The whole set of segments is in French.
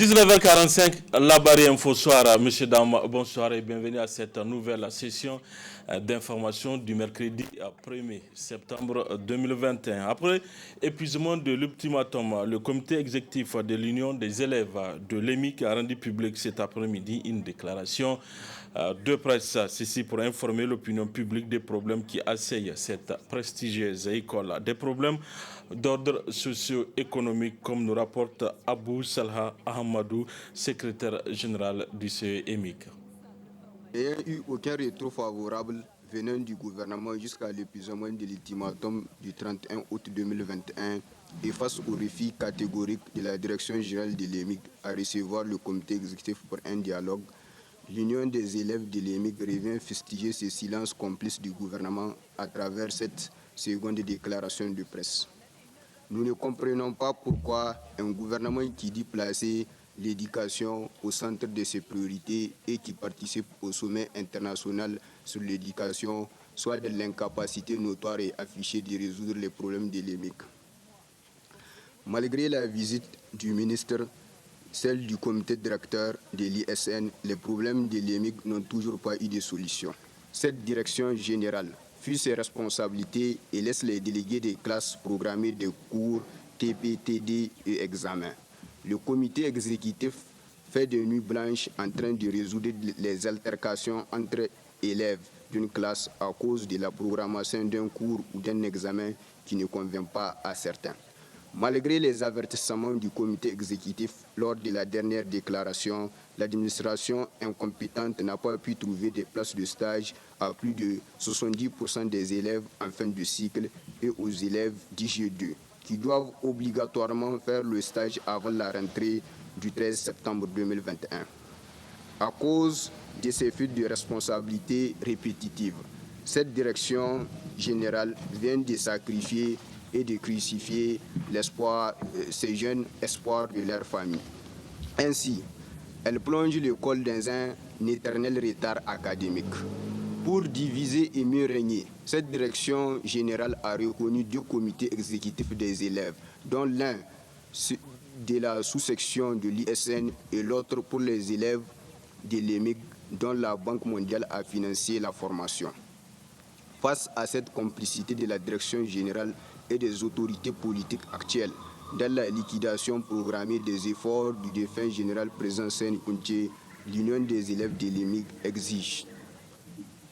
19h45, la barrière info soir. Monsieur, dames, bonsoir et bienvenue à cette nouvelle session d'information du mercredi 1er septembre 2021. Après épuisement de l'ultimatum, le comité exécutif de l'Union des élèves de l'EMIC a rendu public cet après-midi une déclaration de presse. Ceci pour informer l'opinion publique des problèmes qui assaillent cette prestigieuse école. Des problèmes d'ordre socio-économique, comme nous rapporte Abou Salha Ahmadou, secrétaire général du CEMIC. Il n'y a eu aucun retour favorable venant du gouvernement jusqu'à l'épuisement de l'ultimatum du 31 août 2021 et face au refus catégorique de la direction générale de l'EMIC à recevoir le comité exécutif pour un dialogue. L'Union des élèves de l'EMIC revient fustiger ce silence complice du gouvernement à travers cette seconde déclaration de presse. Nous ne comprenons pas pourquoi un gouvernement qui dit placer l'éducation au centre de ses priorités et qui participe au sommet international sur l'éducation soit de l'incapacité notoire et affichée de résoudre les problèmes de l'EMIC. Malgré la visite du ministre, celle du comité directeur de l'ISN, les problèmes de l'EMIC n'ont toujours pas eu de solution. Cette direction générale fuit ses responsabilités et laisse les délégués des classes programmer des cours, TP, et examens. Le comité exécutif fait des nuits blanches en train de résoudre les altercations entre élèves d'une classe à cause de la programmation d'un cours ou d'un examen qui ne convient pas à certains. Malgré les avertissements du comité exécutif lors de la dernière déclaration, l'administration incompétente n'a pas pu trouver des places de stage à plus de 70% des élèves en fin de cycle et aux élèves d'IG2, qui doivent obligatoirement faire le stage avant la rentrée du 13 septembre 2021. À cause de ces fuites de responsabilités répétitives, cette direction générale vient de sacrifier et de crucifier ces jeunes espoirs de leur famille. Ainsi, elle plonge l'école dans un éternel retard académique. Pour diviser et mieux régner, cette direction générale a reconnu deux comités exécutifs des élèves, dont l'un de la sous-section de l'ISN et l'autre pour les élèves de l'EMIC, dont la Banque mondiale a financé la formation. Face à cette complicité de la direction générale et des autorités politiques actuelles dans la liquidation programmée des efforts du défunt général président Seni Kunche, l'Union des élèves de l'EMIC exige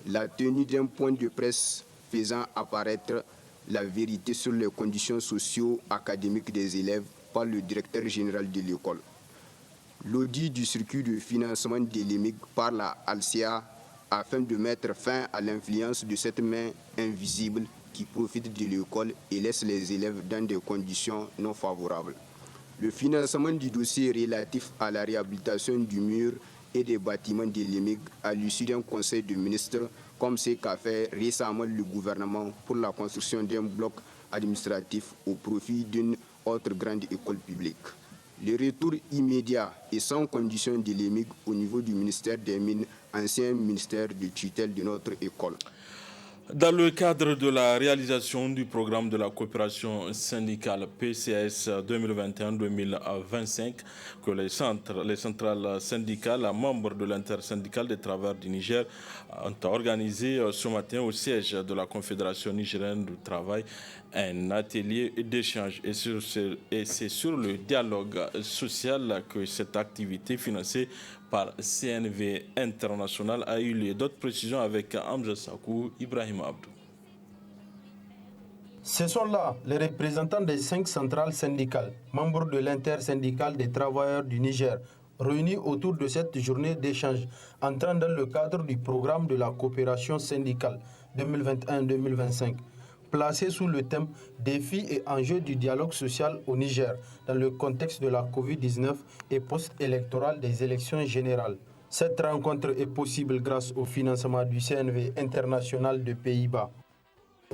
la tenue d'un point de presse faisant apparaître la vérité sur les conditions socio-académiques des élèves par le directeur général de l'école. L'audit du circuit de financement de l'EMIC par la ALSIA afin de mettre fin à l'influence de cette main invisible qui profite de l'école et laisse les élèves dans des conditions non favorables. Le financement du dossier relatif à la réhabilitation du mur et des bâtiments de l'EMIC à l'issue d'un conseil de ministres, comme ce qu'a fait récemment le gouvernement pour la construction d'un bloc administratif au profit d'une autre grande école publique. Le retour immédiat et sans condition de l'EMIC au niveau du ministère des Mines, ancien ministère de tutelle de notre école. Dans le cadre de la réalisation du programme de la coopération syndicale PCS 2021-2025, que les centrales syndicales, membres de l'intersyndicale des travailleurs du Niger, ont organisé ce matin au siège de la Confédération nigérienne du travail un atelier d'échange. Et c'est sur le dialogue social que cette activité financée par CNV International a eu lieu. D'autres précisions avec Hamza Sakou, Ibrahim Abdou. Ce sont là les représentants des 5 centrales syndicales, membres de l'intersyndicale des travailleurs du Niger, réunis autour de cette journée d'échange, entrant dans le cadre du programme de la coopération syndicale 2021-2025. Placé sous le thème « Défis et enjeux du dialogue social au Niger » dans le contexte de la Covid-19 et post-électoral des élections générales. Cette rencontre est possible grâce au financement du CNV international de Pays-Bas.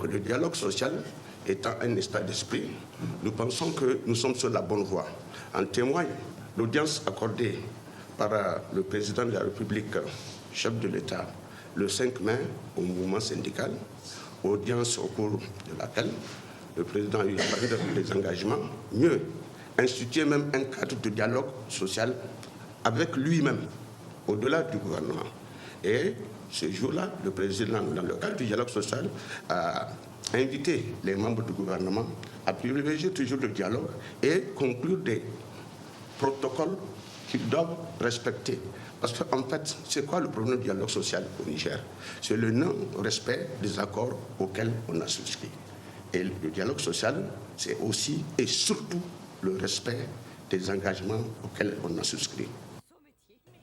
Le dialogue social étant un état d'esprit, nous pensons que nous sommes sur la bonne voie. En témoigne l'audience accordée par le président de la République, chef de l'État, le 5 mai au mouvement syndical, audience au cours de laquelle le président a eu parlé des engagements, mieux instituer même un cadre de dialogue social avec lui-même, au-delà du gouvernement. Et ce jour-là, le président, dans le cadre du dialogue social, a invité les membres du gouvernement à privilégier toujours le dialogue et conclure des protocoles qu'ils doivent respecter. Parce qu'en fait, c'est quoi le problème du dialogue social au Niger? C'est le non-respect des accords auxquels on a souscrit. Et le dialogue social, c'est aussi et surtout le respect des engagements auxquels on a souscrit.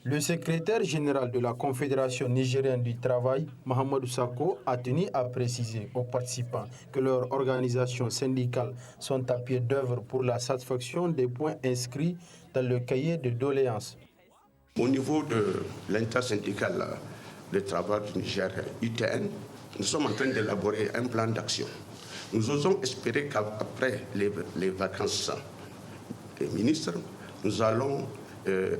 Le secrétaire général de la Confédération nigérienne du travail, Mahamadou Sakho, a tenu à préciser aux participants que leurs organisations syndicales sont à pied d'œuvre pour la satisfaction des points inscrits dans le cahier de doléances. Au niveau de l'intersyndical de travail du Niger, UTN, nous sommes en train d'élaborer un plan d'action. Nous osons espérer qu'après les vacances des ministres, nous allons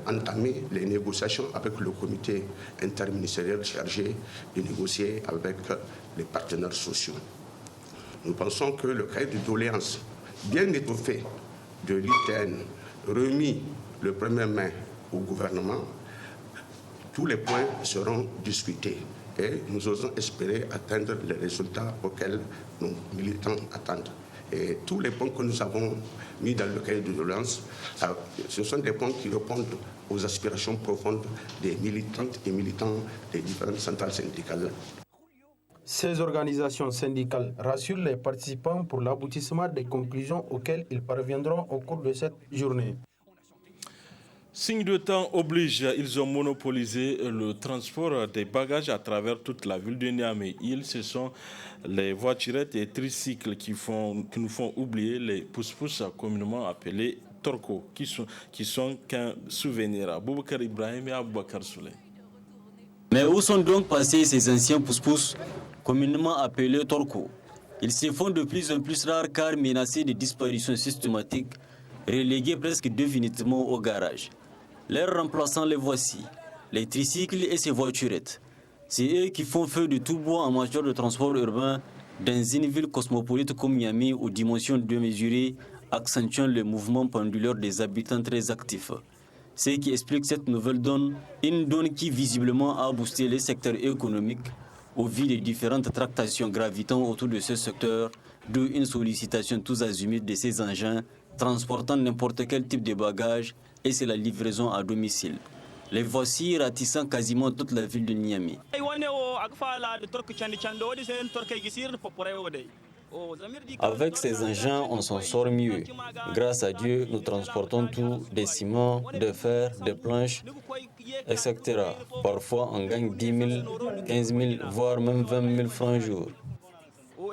entamer les négociations avec le comité interministériel chargé de négocier avec les partenaires sociaux. Nous pensons que le cahier de doléances bien étoffé de l'UTN, remis le 1er mai au gouvernement, tous les points seront discutés et nous osons espérer atteindre les résultats auxquels nos militants attendent. Et tous les points que nous avons mis dans le cahier de doléances, ce sont des points qui répondent aux aspirations profondes des militantes et militants des différentes centrales syndicales. Ces organisations syndicales rassurent les participants pour l'aboutissement des conclusions auxquelles ils parviendront au cours de cette journée. Signe de temps oblige, ils ont monopolisé le transport des bagages à travers toute la ville de Niamey. Ce sont les voiturettes et tricycles qui nous font oublier les pousse-pousse communément appelés torco, qui sont qu'un souvenir. Aboubakar Ibrahim et Aboubakar Souley. Mais où sont donc passés ces anciens pousse-pousse communément appelés torco? Ils se font de plus en plus rares car menacés de disparition systématique, relégués presque définitivement au garage. Leurs remplaçants les voici, les tricycles et ces voiturettes. C'est eux qui font feu de tout bois en matière de transport urbain dans une ville cosmopolite comme Niamey aux dimensions démesurées, accentuant le mouvement pendulaire des habitants très actifs. Ce qui explique cette nouvelle donne, une donne qui visiblement a boosté les secteurs économiques au vu des différentes tractations gravitant autour de ce secteur, d'où une sollicitation tous azimuts de ces engins transportant n'importe quel type de bagages et c'est la livraison à domicile. Les voici ratissant quasiment toute la ville de Niamey. Avec ces engins, on s'en sort mieux. Grâce à Dieu, nous transportons tout, des ciments, des fers, des planches, etc. Parfois, on gagne 10 000, 15 000, voire même 20 000 francs jour.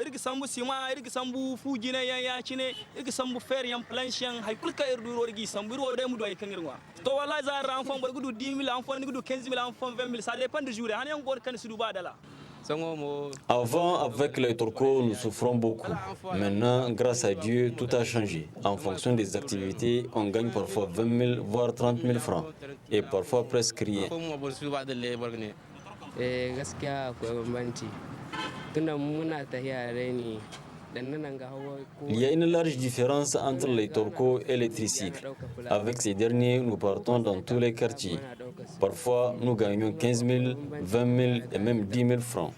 irga sambu sima irga sambu fujine ya cine irga sambu fer yan planchen hay kulka irdu irgi sambu ro de mudo ay kangirwa to wala za ran fon bar gudu 10 000 enfant gudu 15 000 enfant 20 000 ça dépend de jour han yan gor kan sudu badala. Avant, avec les turcos, nous souffrons beaucoup. Maintenant, grâce à Dieu, tout a changé. En fonction des activités, on gagne parfois 20 000, voire 30 000 francs. Et parfois presque rien. Il y a une large différence entre les torcos et les tricycles. Avec ces derniers, nous partons dans tous les quartiers. Parfois, nous gagnons 15 000, 20 000 et même 10 000 francs.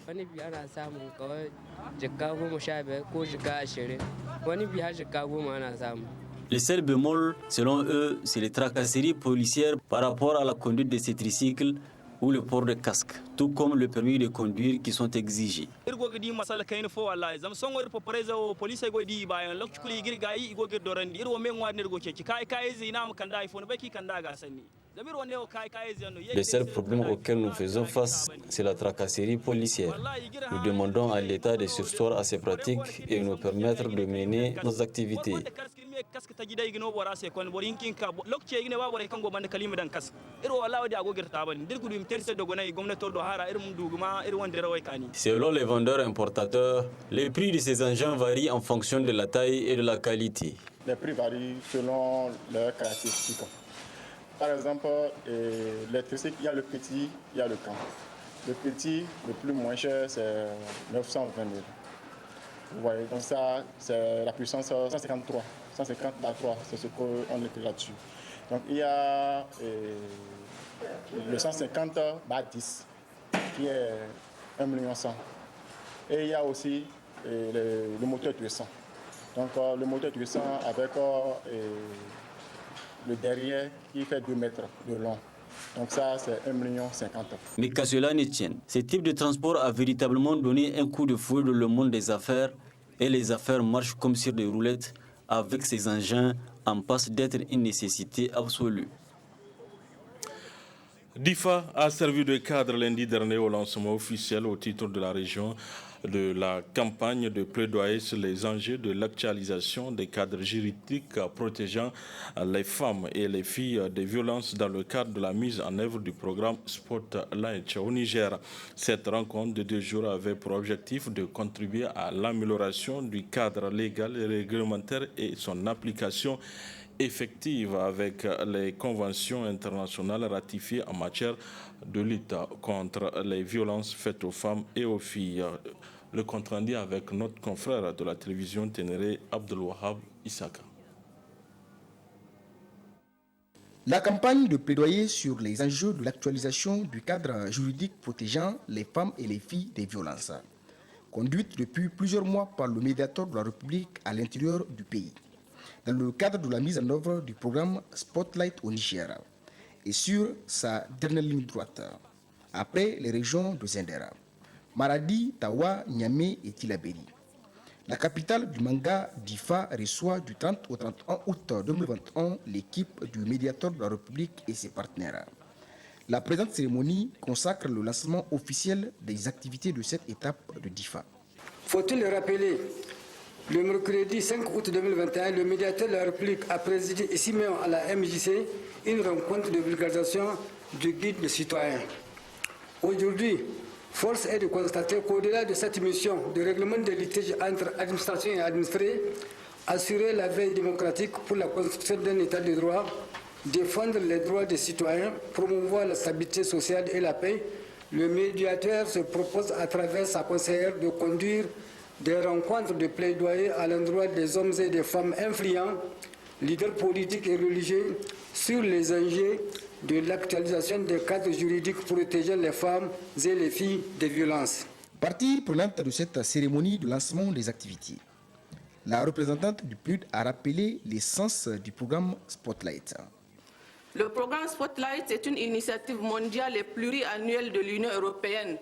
Le seul bémol, selon eux, c'est les tracasseries policières par rapport à la conduite de ces tricycles ou le port de casque, tout comme le permis de conduire qui sont exigés. Le seul problème auquel nous faisons face, c'est la tracasserie policière. Nous demandons à l'État de surseoir à ces pratiques et nous permettre de mener nos activités. Selon les vendeurs importateurs, les prix de ces engins varient en fonction de la taille et de la qualité. Les prix varient selon leurs caractéristiques. Par exemple, les tricycles, il y a le petit, il y a le grand. Le petit, le plus moins cher, c'est 920 000. Vous voyez, donc ça, c'est la puissance 153. 150 à 3, c'est ce qu'on écrit là-dessus. Donc il y a le 150 par 10, qui est 1 100 000. Et il y a aussi le moteur 800. Donc le moteur 800 avec le derrière qui fait 2 mètres de long. Donc ça, c'est 1 50 000. Mais qu'à cela ne tienne, ce type de transport a véritablement donné un coup de fouet dans le monde des affaires et les affaires marchent comme sur des roulettes avec ces engins en passe d'être une nécessité absolue. DIFA a servi de cadre lundi dernier au lancement officiel au titre de la région de la campagne de plaidoyer sur les enjeux de l'actualisation des cadres juridiques protégeant les femmes et les filles des violences dans le cadre de la mise en œuvre du programme Spotlight au Niger. Cette rencontre de 2 jours avait pour objectif de contribuer à l'amélioration du cadre légal et réglementaire et son application effective avec les conventions internationales ratifiées en matière de lutte contre les violences faites aux femmes et aux filles. Le compte-rendu avec notre confrère de la télévision Ténéré, Abdelwahab Issaka. La campagne de plaidoyer sur les enjeux de l'actualisation du cadre juridique protégeant les femmes et les filles des violences, conduite depuis plusieurs mois par le médiateur de la République à l'intérieur du pays, dans le cadre de la mise en œuvre du programme Spotlight au Niger, et sur sa dernière ligne droite, après les régions de Zendera, Maradi, Tawa, Niamey et Tillabéri. La capitale du manga, DIFA, reçoit du 30 au 31 août 2021 l'équipe du médiateur de la République et ses partenaires. La présente cérémonie consacre le lancement officiel des activités de cette étape de DIFA. Faut-il le rappeler, le mercredi 5 août 2021, le médiateur de la République a présidé ici même à la MJC une rencontre de vulgarisation du guide des citoyens. Aujourd'hui, force est de constater qu'au-delà de cette mission de règlement des litiges entre administration et administrés, assurer la veille démocratique pour la construction d'un état de droit, défendre les droits des citoyens, promouvoir la stabilité sociale et la paix, le médiateur se propose à travers sa conseillère de conduire des rencontres de plaidoyer à l'endroit des hommes et des femmes influents, leaders politiques et religieux, sur les enjeux de l'actualisation des cadres juridiques protégeant les femmes et les filles des violences. Partie prenante de cette cérémonie de lancement des activités, la représentante du PNUD a rappelé l'essence du programme Spotlight. Le programme Spotlight est une initiative mondiale et pluriannuelle de l'Union européenne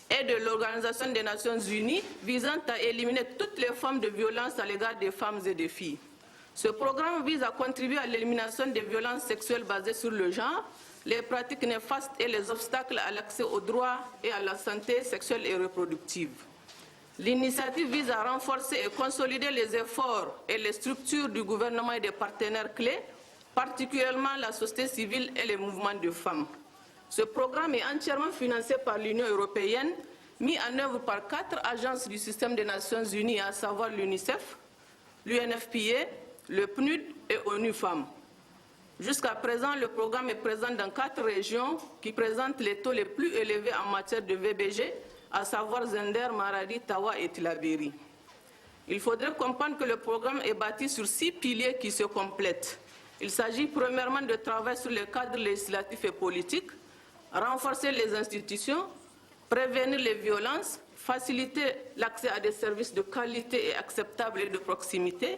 et de l'Organisation des Nations Unies visant à éliminer toutes les formes de violence à l'égard des femmes et des filles. Ce programme vise à contribuer à l'élimination des violences sexuelles basées sur le genre, les pratiques néfastes et les obstacles à l'accès aux droits et à la santé sexuelle et reproductive. L'initiative vise à renforcer et consolider les efforts et les structures du gouvernement et des partenaires clés, particulièrement la société civile et les mouvements de femmes. Ce programme est entièrement financé par l'Union européenne, mis en œuvre par 4 agences du système des Nations Unies, à savoir l'UNICEF, l'UNFPA, le PNUD et ONU Femmes. Jusqu'à présent, le programme est présent dans 4 régions qui présentent les taux les plus élevés en matière de VBG, à savoir Zender, Maradi, Tawa et Tillabéri. Il faudrait comprendre que le programme est bâti sur 6 piliers qui se complètent. Il s'agit premièrement de travailler sur les cadres législatifs et politiques, renforcer les institutions, prévenir les violences, faciliter l'accès à des services de qualité et acceptables et de proximité,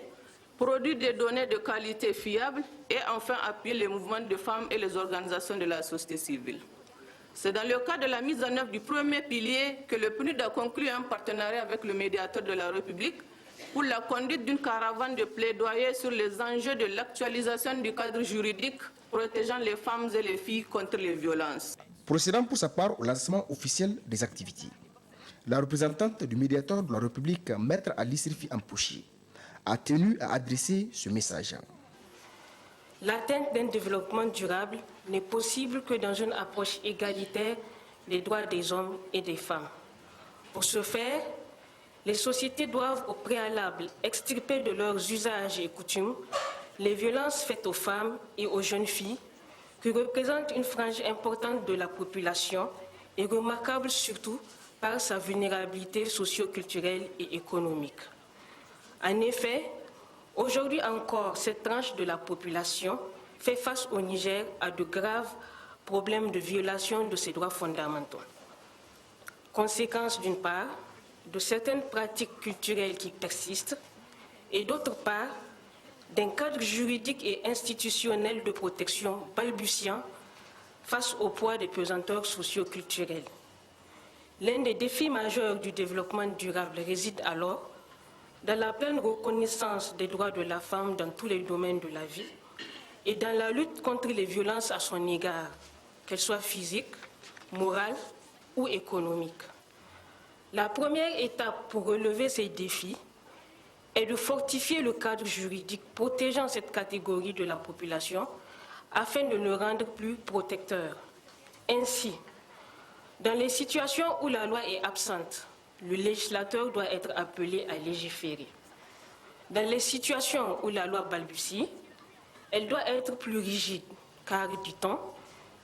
produire des données de qualité fiables et enfin appuyer les mouvements de femmes et les organisations de la société civile. C'est dans le cadre de la mise en œuvre du premier pilier que le PNUD a conclu un partenariat avec le médiateur de la République pour la conduite d'une caravane de plaidoyer sur les enjeux de l'actualisation du cadre juridique protégeant les femmes et les filles contre les violences. Procédant pour sa part au lancement officiel des activités, la représentante du médiateur de la République, Maître Ali Sirfi Ampouchi, a tenu à adresser ce message. L'atteinte d'un développement durable n'est possible que dans une approche égalitaire des droits des hommes et des femmes. Pour ce faire, les sociétés doivent au préalable extirper de leurs usages et coutumes les violences faites aux femmes et aux jeunes filles, qui représentent une frange importante de la population et remarquable surtout par sa vulnérabilité socio-culturelle et économique. En effet, aujourd'hui encore, cette tranche de la population fait face au Niger à de graves problèmes de violation de ses droits fondamentaux. Conséquence d'une part de certaines pratiques culturelles qui persistent et d'autre part d'un cadre juridique et institutionnel de protection balbutiant face au poids des pesanteurs socio-culturels. L'un des défis majeurs du développement durable réside alors dans la pleine reconnaissance des droits de la femme dans tous les domaines de la vie et dans la lutte contre les violences à son égard, qu'elles soient physiques, morales ou économiques. La première étape pour relever ces défis est de fortifier le cadre juridique protégeant cette catégorie de la population afin de le rendre plus protecteur. Ainsi, dans les situations où la loi est absente, le législateur doit être appelé à légiférer. Dans les situations où la loi balbutie, elle doit être plus rigide, car, dit-on,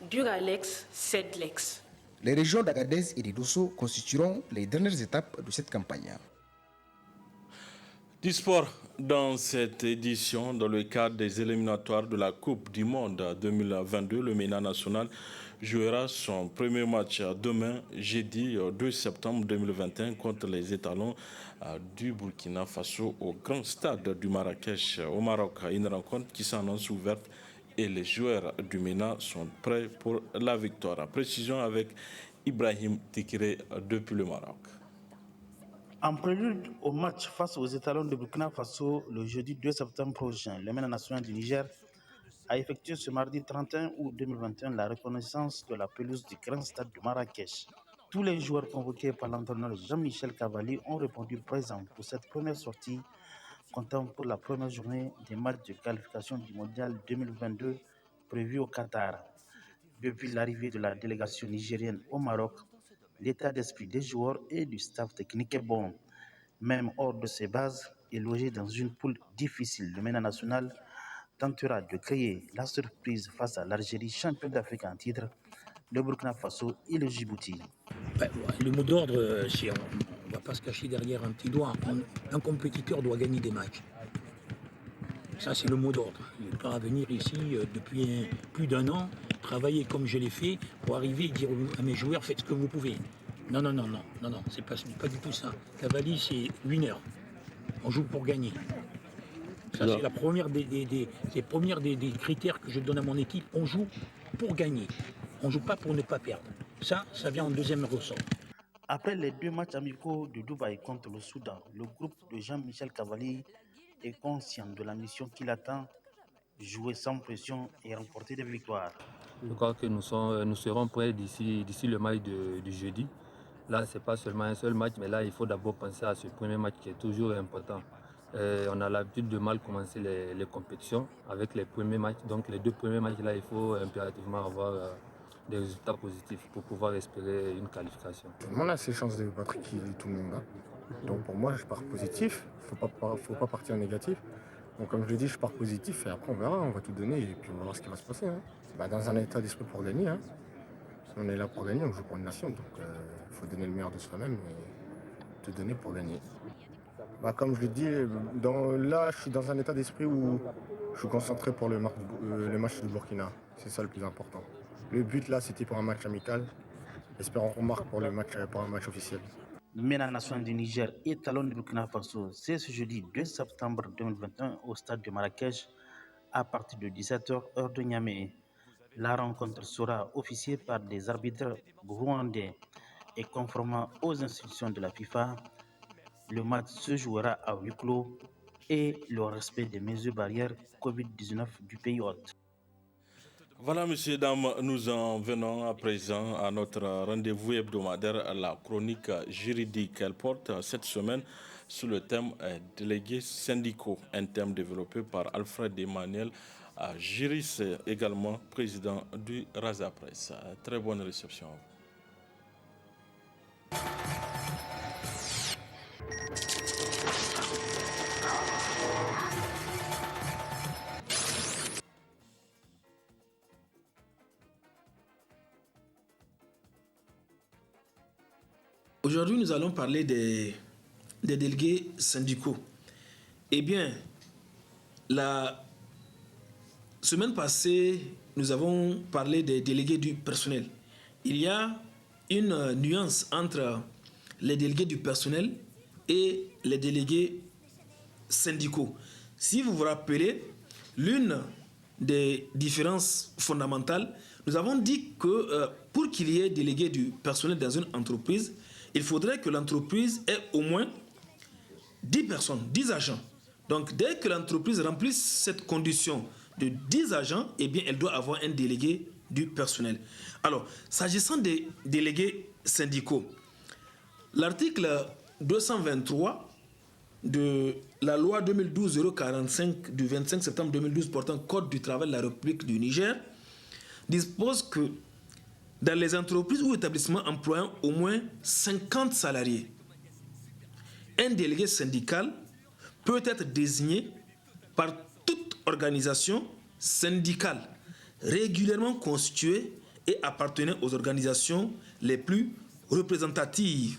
dur à l'ex, cède l'ex. Les régions d'Agadez et de Dosso constitueront les dernières étapes de cette campagne. Du sport dans cette édition, dans le cadre des éliminatoires de la Coupe du Monde 2022, le MENA national jouera son premier match demain, jeudi 2 septembre 2021, contre les étalons du Burkina Faso au grand stade du Marrakech au Maroc. Une rencontre qui s'annonce ouverte et les joueurs du MENA sont prêts pour la victoire. Précision avec Ibrahim Tikiré depuis le Maroc. En prélude au match face aux étalons de Burkina Faso le jeudi 2 septembre prochain, le MENA national du Niger a effectué ce mardi 31 août 2021 la reconnaissance de la pelouse du grand stade de Marrakech. Tous les joueurs convoqués par l'entraîneur Jean-Michel Cavalli ont répondu présents pour cette première sortie, comptant pour la première journée des matchs de qualification du mondial 2022 prévu au Qatar. Depuis l'arrivée de la délégation nigérienne au Maroc, l'état d'esprit des joueurs et du staff technique est bon. Même hors de ses bases et logé dans une poule difficile, le MENA national tentera de créer la surprise face à l'Algérie, champion d'Afrique en titre, le Burkina Faso et le Djibouti. Le mot d'ordre, c'est on ne va pas se cacher derrière un petit doigt. Un compétiteur doit gagner des matchs. Ça, c'est le mot d'ordre. Il n'est pas à venir ici depuis plus d'un an, travailler comme je l'ai fait pour arriver et dire à mes joueurs, faites ce que vous pouvez. Non, c'est pas du tout ça. Cavalli, c'est winner. On joue pour gagner. Ça, c'est la première des critères que je donne à mon équipe. On joue pour gagner. On ne joue pas pour ne pas perdre. Ça vient en deuxième ressort. Après les 2 matchs amicaux de Dubaï contre le Soudan, le groupe de Jean-Michel Cavalli est conscient de la mission qui l'attend, jouer sans pression et remporter des victoires. Je crois que nous serons prêts d'ici le match du jeudi. Là, ce n'est pas seulement un seul match, mais là, il faut d'abord penser à ce premier match qui est toujours important. On a l'habitude de mal commencer les compétitions avec les premiers matchs. Donc les 2 premiers matchs, là, il faut impérativement avoir des résultats positifs pour pouvoir espérer une qualification. Tout le monde a ses chances de battre tout le monde. Donc pour moi, je pars positif. Il ne faut pas partir négatif. Donc comme je l'ai dit, je pars positif et après on verra, on va tout donner et puis on va voir ce qui va se passer. Dans un état d'esprit pour gagner. On est là pour gagner, on joue pour une nation. Donc il faut donner le meilleur de soi-même et tout donner pour gagner. Comme je l'ai dit, là je suis dans un état d'esprit où je suis concentré pour le match du Burkina. C'est ça le plus important. Le but là, c'était pour un match amical. Espérons qu'on marque pour un match officiel. Le MENA national du Niger et étalon du Burkina Faso, c'est ce jeudi 2 septembre 2021 au stade de Marrakech à partir de 17h heure de Niamey. La rencontre sera officiée par des arbitres rwandais et conformément aux instructions de la FIFA, le match se jouera à huis clos et le respect des mesures barrières Covid-19 du pays hôte. Voilà, messieurs, dames, nous en venons à présent à notre rendez-vous hebdomadaire, la chronique juridique. Elle porte cette semaine sous le thème délégués syndicaux, un thème développé par Alfred Emmanuel, juriste également président du Raza Presse. Très bonne réception. Aujourd'hui, nous allons parler des délégués syndicaux. Eh bien, la semaine passée, nous avons parlé des délégués du personnel. Il y a une nuance entre les délégués du personnel et les délégués syndicaux. Si vous vous rappelez, l'une des différences fondamentales, nous avons dit que pour qu'il y ait délégué du personnel dans une entreprise, il faudrait que l'entreprise ait au moins 10 personnes, 10 agents. Donc, dès que l'entreprise remplisse cette condition de 10 agents, eh bien, elle doit avoir un délégué du personnel. Alors, s'agissant des délégués syndicaux, l'article 223 de la loi 2012-045 du 25 septembre 2012 portant Code du travail de la République du Niger dispose que dans les entreprises ou établissements employant au moins 50 salariés, un délégué syndical peut être désigné par toute organisation syndicale régulièrement constituée et appartenant aux organisations les plus représentatives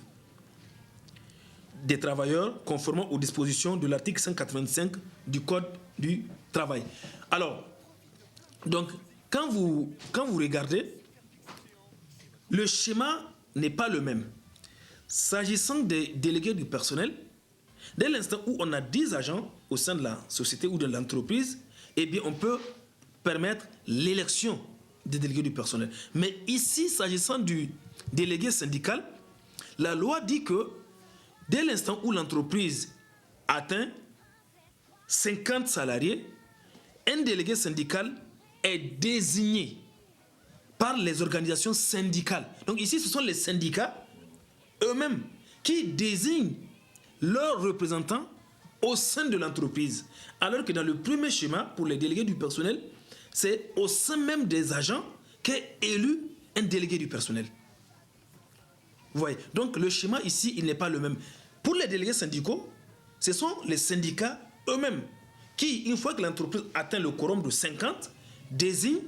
des travailleurs conformément aux dispositions de l'article 185 du Code du travail. Alors, donc, quand vous regardez, le schéma n'est pas le même. S'agissant des délégués du personnel, dès l'instant où on a 10 agents au sein de la société ou de l'entreprise, eh bien, on peut permettre l'élection des délégués du personnel. Mais ici, s'agissant du délégué syndical, la loi dit que dès l'instant où l'entreprise atteint 50 salariés, un délégué syndical est désigné par les organisations syndicales. Donc ici, ce sont les syndicats eux-mêmes qui désignent leurs représentants au sein de l'entreprise. Alors que dans le premier schéma, pour les délégués du personnel, c'est au sein même des agents qu'est élu un délégué du personnel. Vous voyez, donc le schéma ici, il n'est pas le même. Pour les délégués syndicaux, ce sont les syndicats eux-mêmes qui, une fois que l'entreprise atteint le quorum de 50, désignent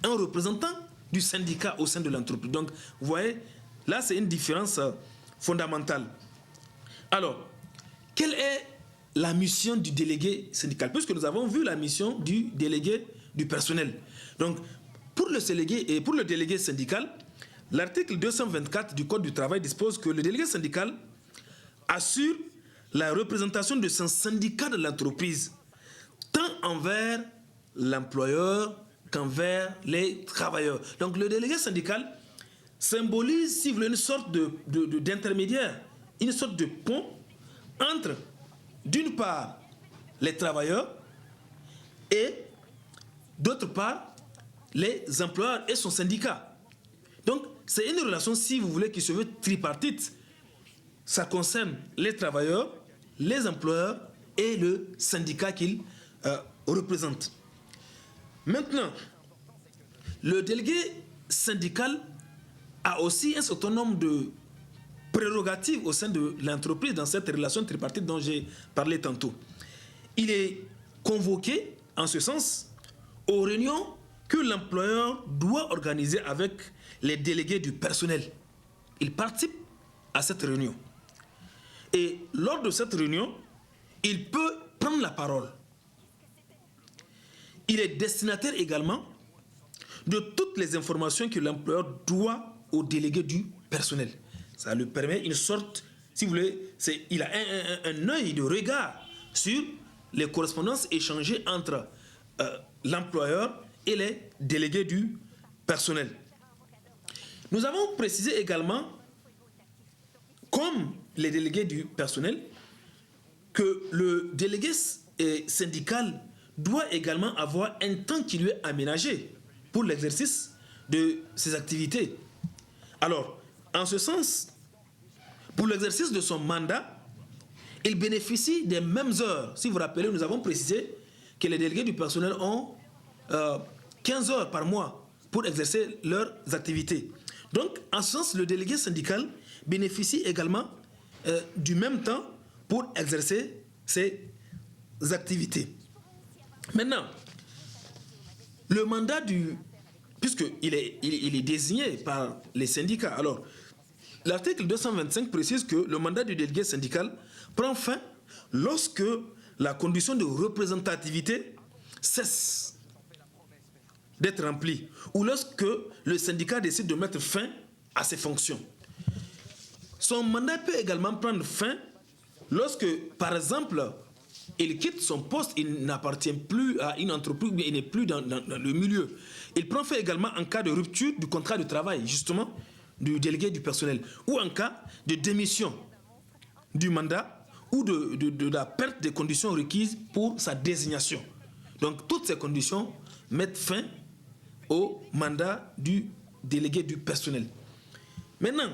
un représentant du syndicat au sein de l'entreprise. Donc, vous voyez, là, c'est une différence fondamentale. Alors, quelle est la mission du délégué syndical? Puisque nous avons vu la mission du délégué du personnel. Donc, pour le délégué syndical, l'article 224 du Code du travail dispose que le délégué syndical assure la représentation de son syndicat de l'entreprise, tant envers l'employeur qu'envers les travailleurs. Donc le délégué syndical symbolise, si vous voulez, une sorte d'intermédiaire, une sorte de pont entre, d'une part, les travailleurs et, d'autre part, les employeurs et son syndicat. Donc c'est une relation, si vous voulez, qui se veut tripartite. Ça concerne les travailleurs, les employeurs et le syndicat qu'ils représentent. Maintenant, le délégué syndical a aussi un certain nombre de prérogatives au sein de l'entreprise dans cette relation tripartite dont j'ai parlé tantôt. Il est convoqué, en ce sens, aux réunions que l'employeur doit organiser avec les délégués du personnel. Il participe à cette réunion. Et lors de cette réunion, il peut prendre la parole. Il est destinataire également de toutes les informations que l'employeur doit aux délégués du personnel. Ça lui permet une sorte, si vous voulez, il a un œil de regard sur les correspondances échangées entre l'employeur et les délégués du personnel. Nous avons précisé également, comme les délégués du personnel, que le délégué syndical doit également avoir un temps qui lui est aménagé pour l'exercice de ses activités. Alors, en ce sens, pour l'exercice de son mandat, il bénéficie des mêmes heures. Si vous vous rappelez, nous avons précisé que les délégués du personnel ont 15 heures par mois pour exercer leurs activités. Donc, en ce sens, le délégué syndical bénéficie également du même temps pour exercer ses activités. Maintenant, le mandat puisqu'il est désigné par les syndicats, alors, l'article 225 précise que le mandat du délégué syndical prend fin lorsque la condition de représentativité cesse d'être remplie ou lorsque le syndicat décide de mettre fin à ses fonctions. Son mandat peut également prendre fin lorsque, par exemple, il quitte son poste, il n'appartient plus à une entreprise, il n'est plus dans le milieu. Il prend fin également en cas de rupture du contrat de travail, justement, du délégué du personnel, ou en cas de démission du mandat ou de la perte des conditions requises pour sa désignation. Donc, toutes ces conditions mettent fin au mandat du délégué du personnel. Maintenant,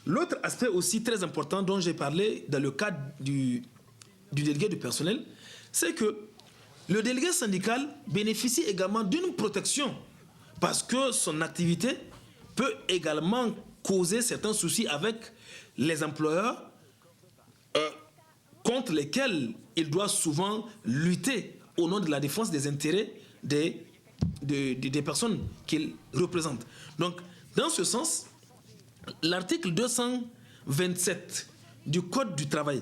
l'autre aspect aussi très important dont j'ai parlé dans le cadre du délégué du personnel, c'est que le délégué syndical bénéficie également d'une protection parce que son activité peut également causer certains soucis avec les employeurs contre lesquels il doit souvent lutter au nom de la défense des intérêts des personnes qu'il représente. Donc, dans ce sens, l'article 227 du Code du travail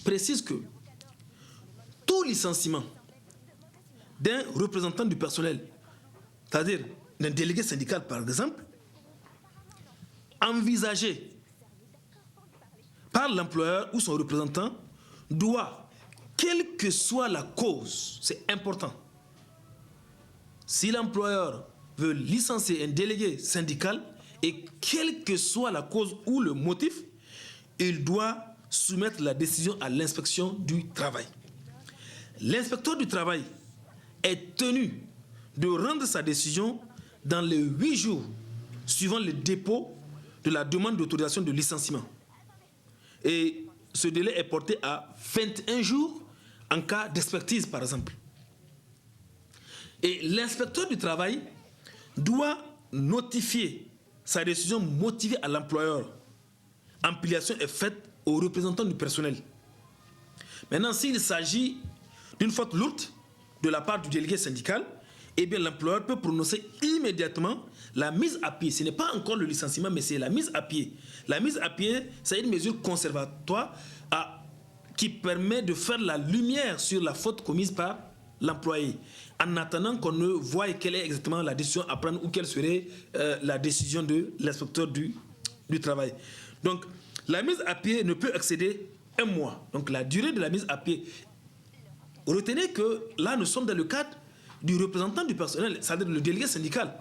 précise que tout licenciement d'un représentant du personnel, c'est-à-dire d'un délégué syndical par exemple, envisagé par l'employeur ou son représentant, doit, quelle que soit la cause, c'est important, si l'employeur veut licencier un délégué syndical, et quelle que soit la cause ou le motif, il doit soumettre la décision à l'inspection du travail. L'inspecteur du travail est tenu de rendre sa décision dans les 8 jours suivant le dépôt de la demande d'autorisation de licenciement. Et ce délai est porté à 21 jours en cas d'expertise, par exemple. Et l'inspecteur du travail doit notifier sa décision motivée à l'employeur. Ampliation est faite aux représentants du personnel. Maintenant, s'il s'agit d'une faute lourde de la part du délégué syndical, eh bien l'employeur peut prononcer immédiatement la mise à pied. Ce n'est pas encore le licenciement, mais c'est la mise à pied. La mise à pied, c'est une mesure conservatoire qui permet de faire la lumière sur la faute commise par l'employé, en attendant qu'on ne voie quelle est exactement la décision à prendre ou quelle serait la décision de l'inspecteur du travail. Donc, la mise à pied ne peut excéder 1 mois. Donc, la durée de la mise à pied. Retenez que là, nous sommes dans le cadre du représentant du personnel, c'est-à-dire le délégué syndical.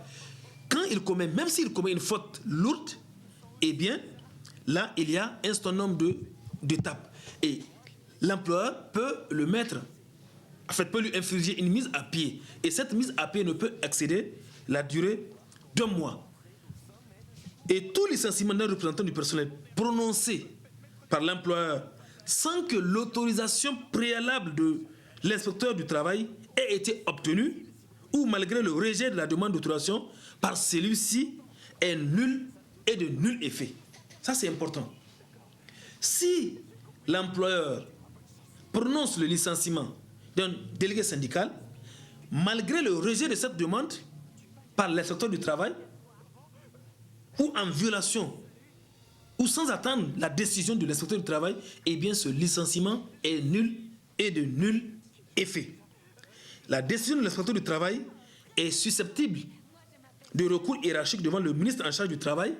Quand il commet, même s'il commet une faute lourde, eh bien, là, il y a un certain nombre d'étapes. Et l'employeur peut le mettre, en fait, peut lui infliger une mise à pied. Et cette mise à pied ne peut excéder la durée d'1 mois. Et tout licenciement d'un représentant du personnel prononcé par l'employeur sans que l'autorisation préalable de l'inspecteur du travail ait été obtenue ou malgré le rejet de la demande d'autorisation par celui-ci est nul et de nul effet. Ça, c'est important. Si l'employeur prononce le licenciement d'un délégué syndical, malgré le rejet de cette demande par l'inspecteur du travail, ou en violation, ou sans attendre la décision de l'inspecteur du travail, eh bien ce licenciement est nul et de nul effet. La décision de l'inspecteur du travail est susceptible de recours hiérarchique devant le ministre en charge du travail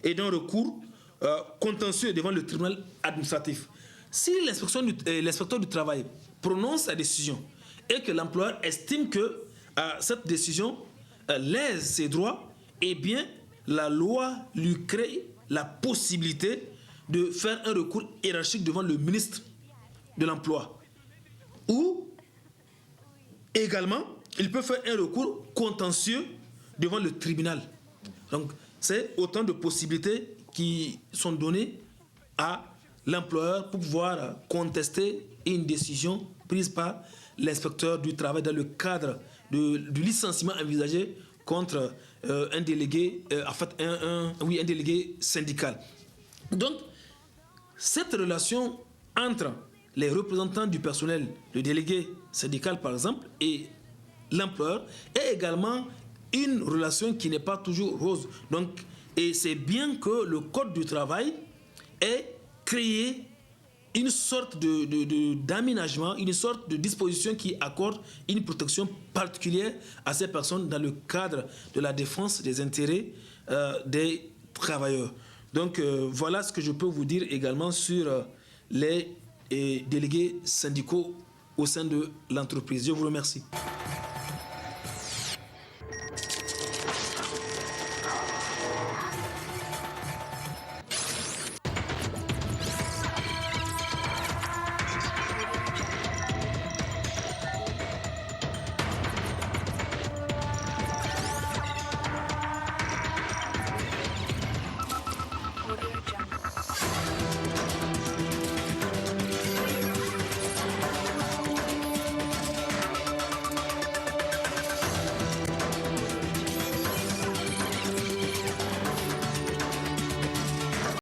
et d'un recours contentieux devant le tribunal administratif. Si l'inspecteur du travail prononce sa décision et que l'employeur estime que cette décision lèse ses droits, eh bien, la loi lui crée la possibilité de faire un recours hiérarchique devant le ministre de l'Emploi. Ou, également, il peut faire un recours contentieux devant le tribunal. Donc, c'est autant de possibilités qui sont données à l'employeur pour pouvoir contester une décision prise par l'inspecteur du travail dans le cadre du licenciement envisagé contre un délégué, un délégué syndical. Donc, cette relation entre les représentants du personnel, le délégué syndical par exemple, et l'employeur est également une relation qui n'est pas toujours rose. Donc, et c'est bien que le Code du travail ait créé une sorte d'aménagement, une sorte de disposition qui accorde une protection particulière à ces personnes dans le cadre de la défense des intérêts des travailleurs. Donc voilà ce que je peux vous dire également sur les délégués syndicaux au sein de l'entreprise. Je vous remercie.